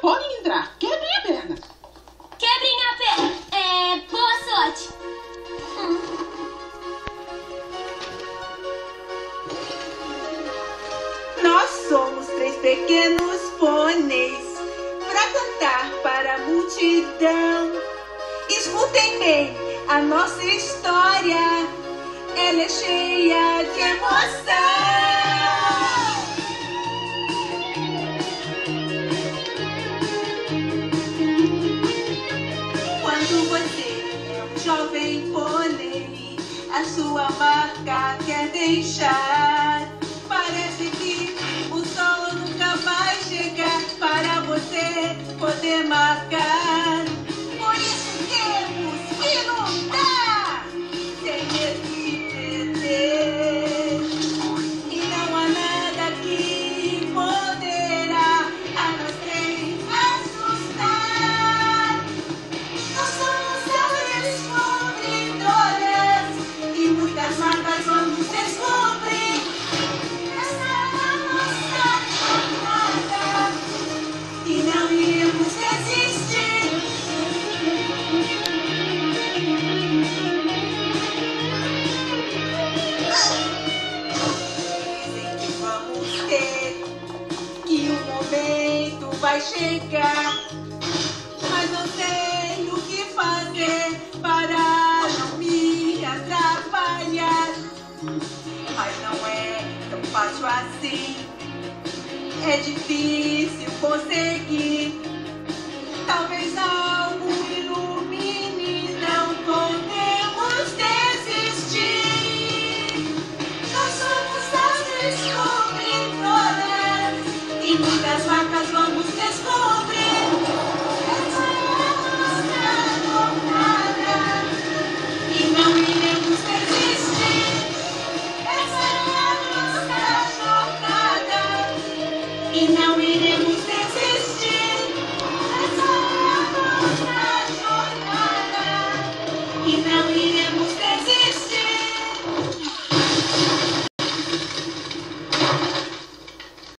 podem entrar. Quebrem a perna. Quebrem a perna. Boa sorte. Nós somos 3 pequenos pôneis pra cantar para a multidão. Escutem bem a nossa história, ela é cheia de emoção. Quando você é um jovem pônei, a sua marca quer deixar. Parece que o sol nunca vai chegar para você poder marcar. Por isso temos que lutar, sem medo de perder. E não há nada que poderá a nós 3 assustar. Nós somos as descobridoras e muitas marcas vamos descobrir. Essa é a nossa jornada e não iremos desistir. Dizem que vamos ter, que o momento vai chegar, mas não sei o que fazer para não me atrapalhar. Mas não é tão fácil assim, é difícil conseguir. Talvez algo ilumine, não podemos desistir. Nós somos as descobridoras e muitas marcas vamos descobrir. Essa é a nossa jornada e não iremos desistir. Essa é a nossa jornada e não iremos desistir. Essa é a nossa jornada e não iremos desistir.